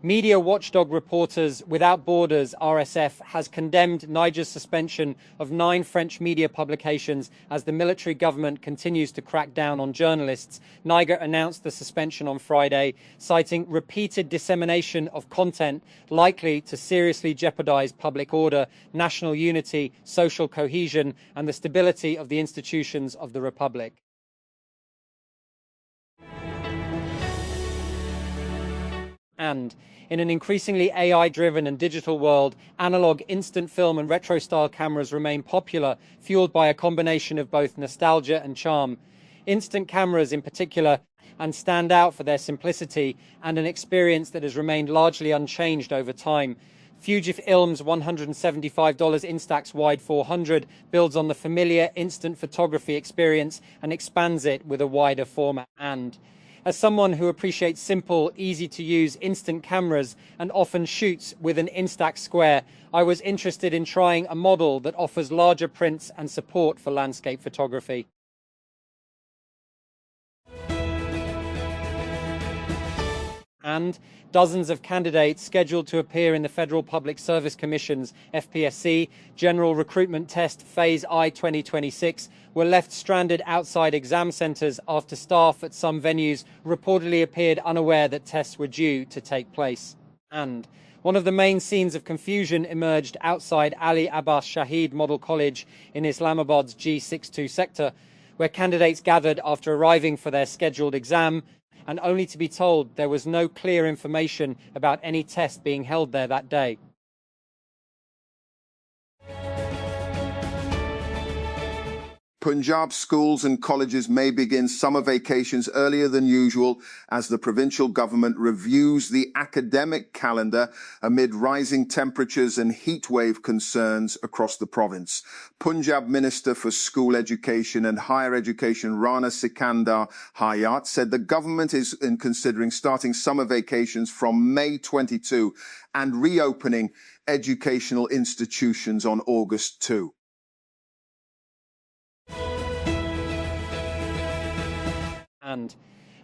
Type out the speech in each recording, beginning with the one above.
Media watchdog Reporters Without Borders (RSF) has condemned Niger's suspension of 9 French media publications as the military government continues to crack down on journalists. Niger announced the suspension on Friday, citing repeated dissemination of content likely to seriously jeopardize public order, national unity, social cohesion, and the stability of the institutions of the Republic. And in an increasingly AI-driven and digital world, analog instant film and retro-style cameras remain popular, fueled by a combination of both nostalgia and charm. Instant cameras in particular and stand out for their simplicity and an experience that has remained largely unchanged over time. Fujifilm's $175 Instax Wide 400 builds on the familiar instant photography experience and expands it with a wider format. And as someone who appreciates simple, easy-to-use instant cameras and often shoots with an Instax Square, I was interested in trying a model that offers larger prints and support for landscape photography. And dozens of candidates scheduled to appear in the Federal Public Service Commission's FPSC General Recruitment Test Phase I 2026 were left stranded outside exam centres after staff at some venues reportedly appeared unaware that tests were due to take place. And one of the main scenes of confusion emerged outside Ali Abbas Shahid Model College in Islamabad's G62 sector, where candidates gathered after arriving for their scheduled exam, and only to be told there was no clear information about any test being held there that day. Punjab schools and colleges may begin summer vacations earlier than usual as the provincial government reviews the academic calendar amid rising temperatures and heatwave concerns across the province. Punjab Minister for School Education and Higher Education Rana Sikandar Hayat said the government is considering starting summer vacations from May 22 and reopening educational institutions on August 2. And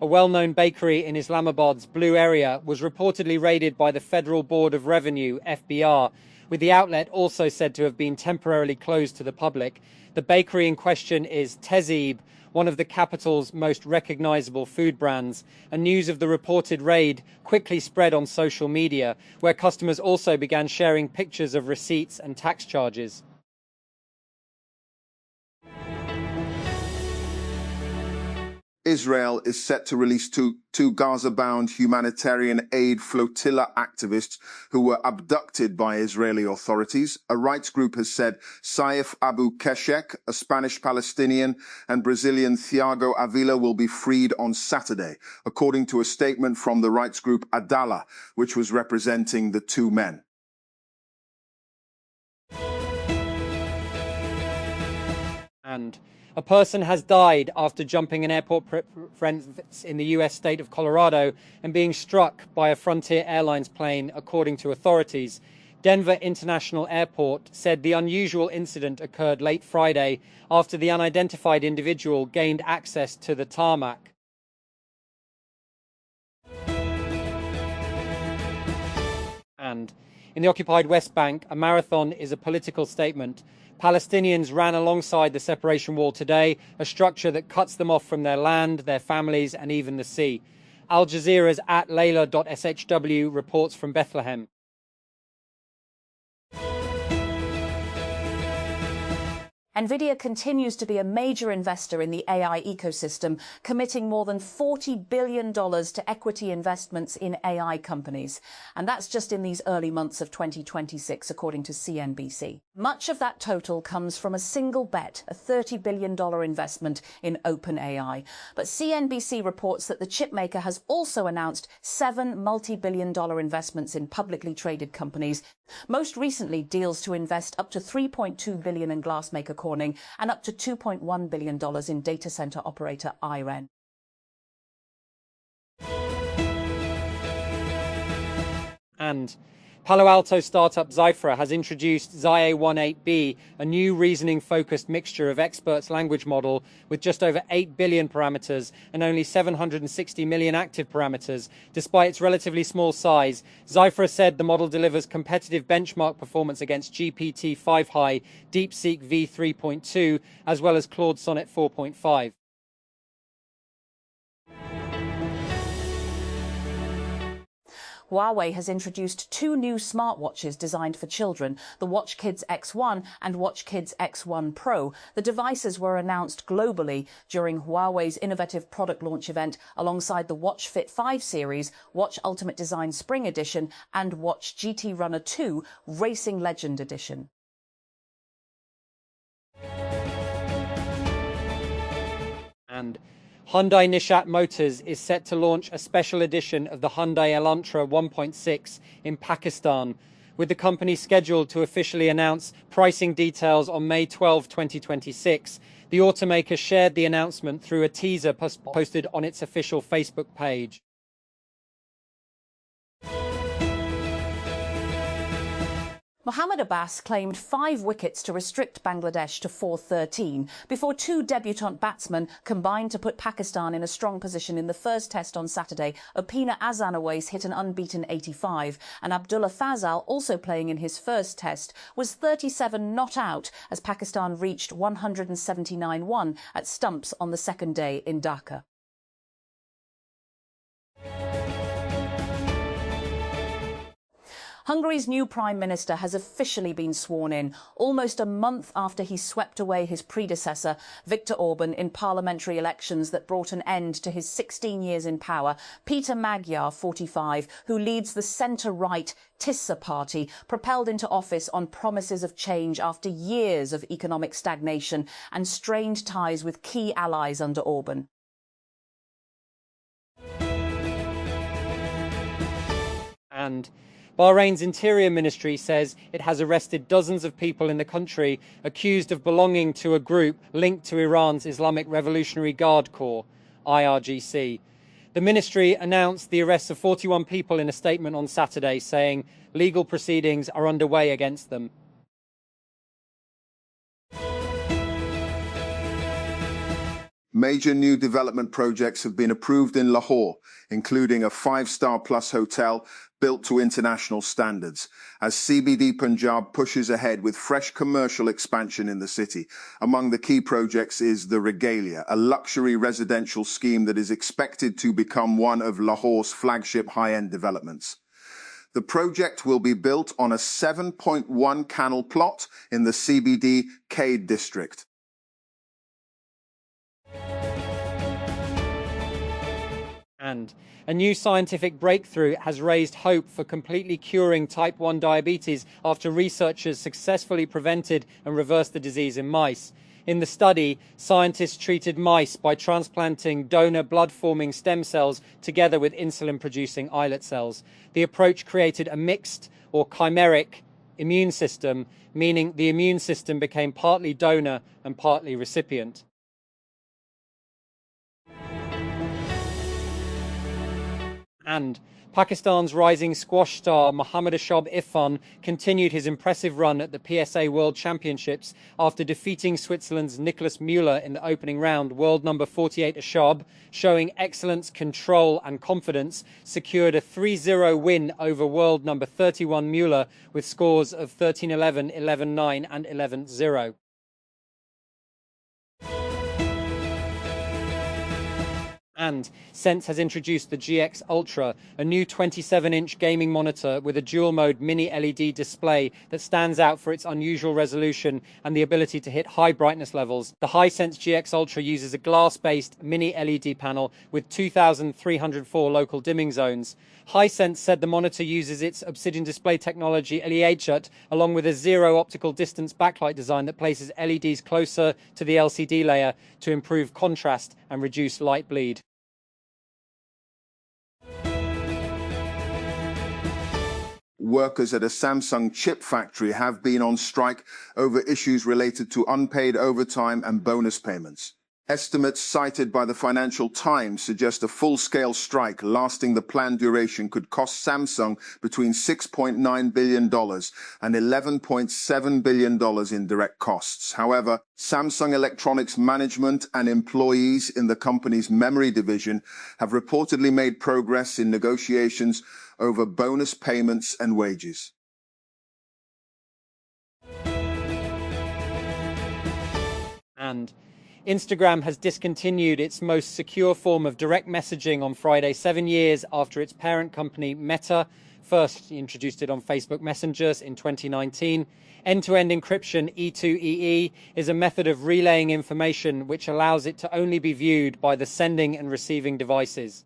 a well-known bakery in Islamabad's Blue area was reportedly raided by the Federal Board of Revenue, FBR, with the outlet also said to have been temporarily closed to the public. The bakery in question is Tehzeeb, one of the capital's most recognizable food brands, and news of the reported raid quickly spread on social media, where customers also began sharing pictures of receipts and tax charges. Israel is set to release two Gaza-bound humanitarian aid flotilla activists who were abducted by Israeli authorities. A rights group has said Saif Abu Keshek, a Spanish Palestinian, and Brazilian Thiago Avila will be freed on Saturday, according to a statement from the rights group Adala, which was representing the two men. And a person has died after jumping an airport fence in the U.S. state of Colorado and being struck by a Frontier Airlines plane, according to authorities. Denver International Airport said the unusual incident occurred late Friday after the unidentified individual gained access to the tarmac. And in the occupied West Bank, a marathon is a political statement. Palestinians ran alongside the separation wall today, a structure that cuts them off from their land, their families, and even the sea. Al Jazeera's @Layla.shw reports from Bethlehem. NVIDIA continues to be a major investor in the AI ecosystem, committing more than $40 billion to equity investments in AI companies. And that's just in these early months of 2026, according to CNBC. Much of that total comes from a single bet, a $30 billion investment in OpenAI. But CNBC reports that the chipmaker has also announced 7 multi-billion-dollar investments in publicly traded companies, most recently deals to invest up to $3.2 billion in glassmaker Corning and up to $2.1 billion in data center operator IREN. And Palo Alto startup Zyphra has introduced Xia18B, a new reasoning-focused mixture of experts' language model with just over 8 billion parameters and only 760 million active parameters. Despite its relatively small size, Zyphra said the model delivers competitive benchmark performance against GPT-5 High, DeepSeek v3.2, as well as Claude Sonnet 4.5. Huawei has introduced two new smartwatches designed for children, the Watch Kids X1 and Watch Kids X1 Pro. The devices were announced globally during Huawei's innovative product launch event alongside the Watch Fit 5 series, Watch Ultimate Design Spring Edition and Watch GT Runner 2 Racing Legend Edition. And Hyundai Nishat Motors is set to launch a special edition of the Hyundai Elantra 1.6 in Pakistan, with the company scheduled to officially announce pricing details on May 12, 2026. The automaker shared the announcement through a teaser posted on its official Facebook page. Mohammad Abbas claimed 5 wickets to restrict Bangladesh to 413 before two debutant batsmen combined to put Pakistan in a strong position in the first test on Saturday. Opina Azanawais hit an unbeaten 85 and Abdullah Fazal, also playing in his first test, was 37 not out as Pakistan reached 179-1 at stumps on the second day in Dhaka. Hungary's new Prime Minister has officially been sworn in, almost a month after he swept away his predecessor, Viktor Orban, in parliamentary elections that brought an end to his 16 years in power. Peter Magyar, 45, who leads the centre-right Tisza party, propelled into office on promises of change after years of economic stagnation and strained ties with key allies under Orban. And Bahrain's Interior Ministry says it has arrested dozens of people in the country accused of belonging to a group linked to Iran's Islamic Revolutionary Guard Corps, IRGC. The ministry announced the arrests of 41 people in a statement on Saturday, saying legal proceedings are underway against them. Major new development projects have been approved in Lahore, including a 5-star plus hotel built to international standards, as CBD Punjab pushes ahead with fresh commercial expansion in the city. Among the key projects is the Regalia, a luxury residential scheme that is expected to become one of Lahore's flagship high-end developments. The project will be built on a 7.1 canal plot in the CBD Cade district. And a new scientific breakthrough has raised hope for completely curing type 1 diabetes after researchers successfully prevented and reversed the disease in mice. In the study, scientists treated mice by transplanting donor blood-forming stem cells together with insulin-producing islet cells. The approach created a mixed or chimeric immune system, meaning the immune system became partly donor and partly recipient. And Pakistan's rising squash star Mohammad Ashab Irfan continued his impressive run at the PSA World Championships after defeating Switzerland's Nicolas Müller in the opening round. World number 48 Ashab, showing excellence, control and confidence, secured a 3-0 win over world number 31 Müller with scores of 13-11, 11-9 and 11-0. And Sense has introduced the GX Ultra, a new 27-inch gaming monitor with a dual-mode mini LED display that stands out for its unusual resolution and the ability to hit high brightness levels. The Hisense GX Ultra uses a glass-based mini LED panel with 2,304 local dimming zones. Hisense said the monitor uses its Obsidian display technology LEHUT along with a zero optical distance backlight design that places LEDs closer to the LCD layer to improve contrast and reduce light bleed. Workers at a Samsung chip factory have been on strike over issues related to unpaid overtime and bonus payments. Estimates cited by the Financial Times suggest a full-scale strike lasting the planned duration could cost Samsung between $6.9 billion and $11.7 billion in direct costs. However, Samsung Electronics management and employees in the company's memory division have reportedly made progress in negotiations over bonus payments and wages. And Instagram has discontinued its most secure form of direct messaging on Friday, 7 years after its parent company Meta first introduced it on Facebook Messengers in 2019. End-to-end encryption, E2EE, is a method of relaying information which allows it to only be viewed by the sending and receiving devices.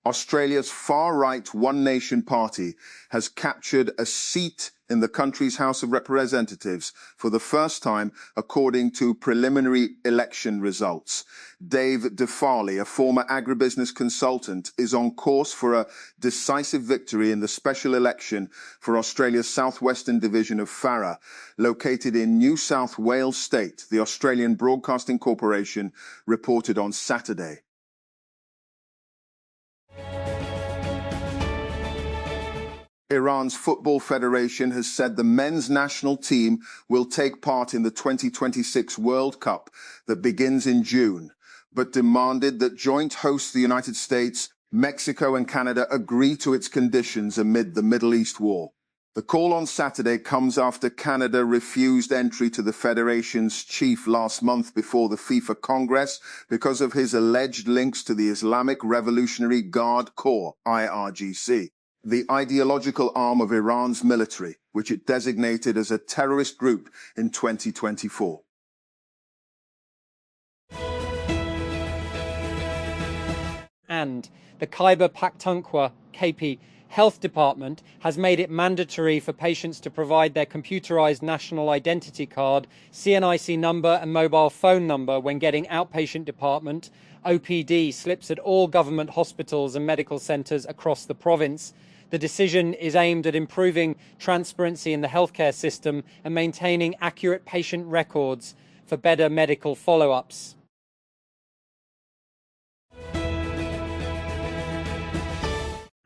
Australia's far-right One Nation Party has captured a seat in the country's House of Representatives for the first time, according to preliminary election results. Dave DeFarley, a former agribusiness consultant, is on course for a decisive victory in the special election for Australia's southwestern division of Farrer, located in New South Wales State, the Australian Broadcasting Corporation reported on Saturday. Iran's Football Federation has said the men's national team will take part in the 2026 World Cup that begins in June, but demanded that joint hosts the United States, Mexico and Canada agree to its conditions amid the Middle East war. The call on Saturday comes after Canada refused entry to the federation's chief last month before the FIFA Congress because of his alleged links to the Islamic Revolutionary Guard Corps, IRGC, the ideological arm of Iran's military, which it designated as a terrorist group in 2024. And the Khyber Pakhtunkhwa KP Health Department has made it mandatory for patients to provide their computerized national identity card, CNIC number and mobile phone number when getting outpatient department, OPD, slips at all government hospitals and medical centres across the province. The decision is aimed at improving transparency in the healthcare system and maintaining accurate patient records for better medical follow-ups.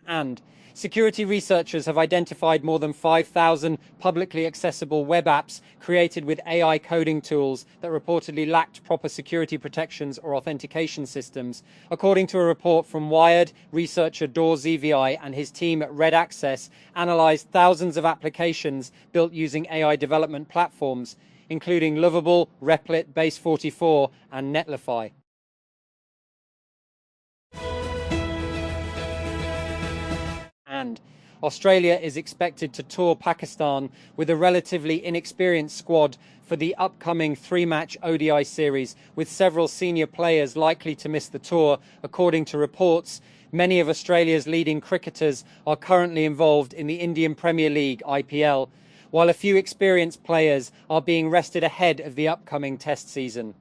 And security researchers have identified more than 5,000 publicly accessible web apps created with AI coding tools that reportedly lacked proper security protections or authentication systems. According to a report from Wired, researcher Dor Zvi and his team at Red Access analyzed thousands of applications built using AI development platforms, including Lovable, Replit, Base44, and Netlify. And Australia is expected to tour Pakistan with a relatively inexperienced squad for the upcoming three-match ODI series, with several senior players likely to miss the tour. According to reports, many of Australia's leading cricketers are currently involved in the Indian Premier League, IPL, while a few experienced players are being rested ahead of the upcoming Test season.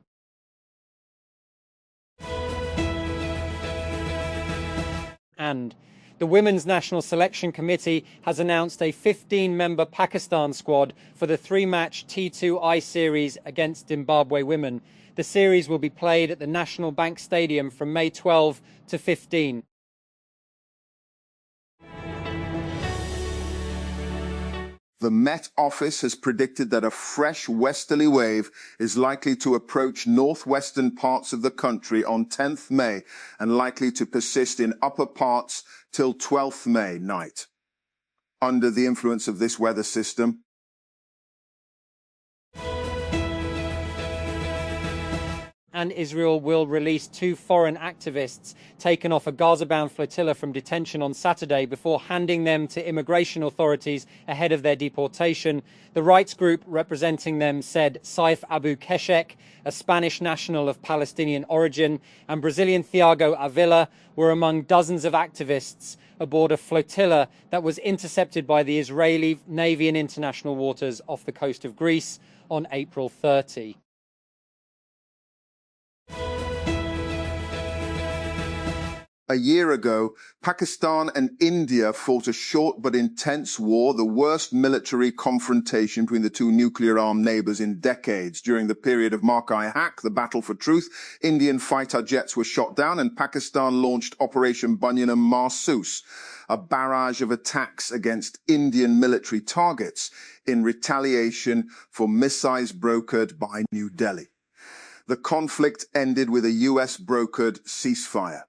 And the Women's National Selection Committee has announced a 15-member Pakistan squad for the three-match T2I series against Zimbabwe women. The series will be played at the National Bank Stadium from May 12 to 15. The Met Office has predicted that a fresh westerly wave is likely to approach northwestern parts of the country on 10th May and likely to persist in upper parts till 12th May night. Under the influence of this weather system, and Israel will release 2 foreign activists taken off a Gaza-bound flotilla from detention on Saturday before handing them to immigration authorities ahead of their deportation. The rights group representing them said Saif Abu Keshek, a Spanish national of Palestinian origin, and Brazilian Thiago Avila were among dozens of activists aboard a flotilla that was intercepted by the Israeli Navy in international waters off the coast of Greece on April 30. A year ago, Pakistan and India fought a short but intense war, the worst military confrontation between the two nuclear-armed neighbors in decades. During the period of Mark-I-Haq, the battle for truth, Indian fighter jets were shot down and Pakistan launched Operation Banyan Mahsus, a barrage of attacks against Indian military targets in retaliation for missiles brokered by New Delhi. The conflict ended with a US-brokered ceasefire.